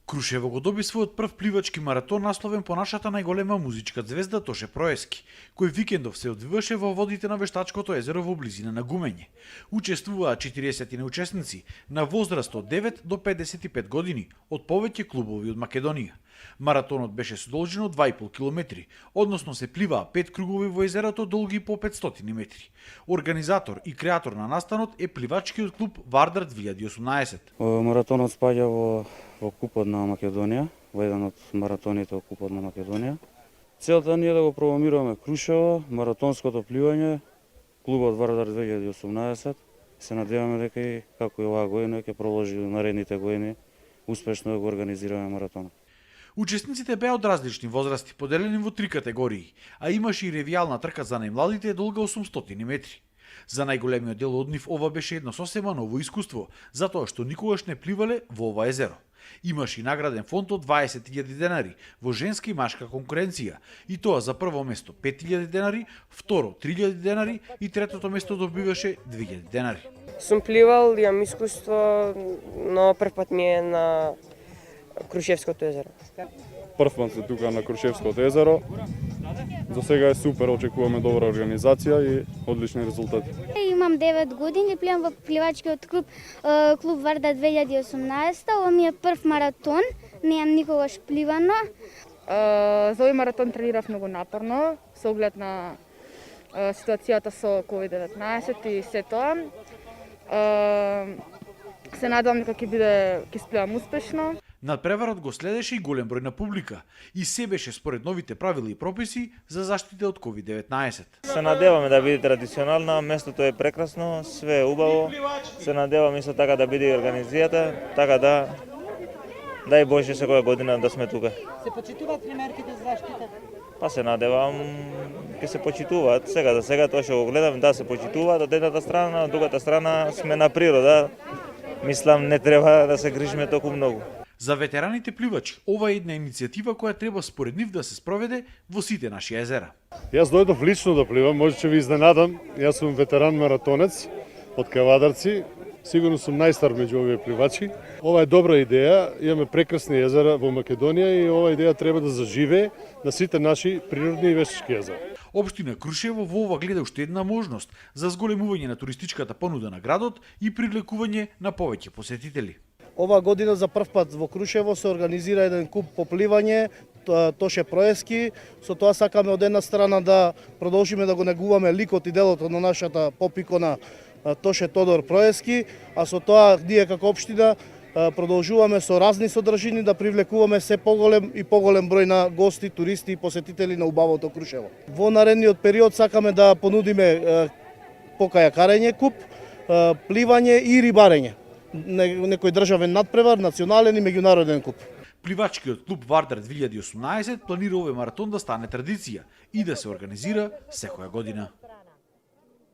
Крушево го доби својот прв пливачки маратон насловен по нашата најголема музичка звезда Тоше Проески, кој викендов се одвиваше во водите на Вештачкото езеро во близина на Гумење. Учествуваа 40 учесници на возраст од 9 до 55 години од повеќе клубови од Македонија. Маратонот беше со должина 2,5 километри, односно се пливаа 5 кругови во езерото долги по 500 метри. Организатор и креатор на настанот е пливачкиот клуб Вардар 2018. Маратонот спаѓа во Купот на Македонија, во еден од маратоните од Купот на Македонија. Целта ни е да го промомираме Крушево, маратонското пливање, клубот Вардар 2018. Се надеваме дека и како и оваа година ќе продолжи наредните години успешно да го организираме маратонот. Учесниците беа од различни возрасти, поделени во 3 категории, а имаше и ревијална трка за најмладите долга 800 метри. За најголемиот дел од нив ова беше едно сосема ново искуство, затоа што никогаш не пливале во ова езеро. Имаше и награден фонд од 20.000 денари во женска и машка конкуренција, и тоа за прво место 5.000 денари, второ 3.000 денари и третото место добиваше 2.000 денари. Сум пливал, имам искуство, но прв пат ми е на Крушевското езеро. Прв пат се тука на Крушевското езеро. За сега е супер, очекуваме добра организација и одлични резултати. Имам 9 години, пливам во пливачкиот клуб Варда 2018. Ова ми е прв маратон, неам никогаш пливано. За овој маратон тренирав многу напорно, со оглед на ситуацијата со COVID-19 и се тоа. Се надевам дека ќе спливам успешно. Надпреварот го следеше и голем број на публика и се беше според новите правила и прописи за заштита од COVID-19. Се надеваме да биде традиционална, местото е прекрасно, све е убаво. Се надевам исто така да биде организацијата, така да дај Боже секоја година да сме тука. Се почитуваат ли мерките за заштита? Па се надевам ќе се почитуваат. Сега тоа што го гледам да се почитуваат од едната страна, од другата страна сме на природа. Мислам не треба да се грижиме толку многу. За ветераните пливачи, ова е една иницијатива која треба според нив да се спроведе во сите наши езера. Јас дојдов лично да пливам, може ќе ви изненадам. Јас сум ветеран маратонец од Кавадарци. Сигурно сум најстар меѓу овие пливачи. Ова е добра идеја, имаме прекрасни езера во Македонија и ова идеја треба да заживее на сите наши природни и вештачки езера. Општина Крушево во ова гледа уште една можност за зголемување на туристичката понуда на градот и привлекување на повеќе посетители. Ова година за прв пат во Крушево се организира еден куп по пливање, Тоше Проески. Со тоа сакаме од една страна да продолжиме да го негуваме ликот и делото на нашата поп-икона Тоше Тодор Проески, а со тоа ние како општина продолжуваме со разни содржини да привлекуваме се поголем и поголем број на гости, туристи и посетители на убавото Крушево. Во наредниот период сакаме да понудиме покајакарење куп, пливање и рибарење. Некој државен надпревар, национален и меѓународен куп. Пливачкиот клуб Вардар 2018 планира овој маратон да стане традиција и да се организира секоја година.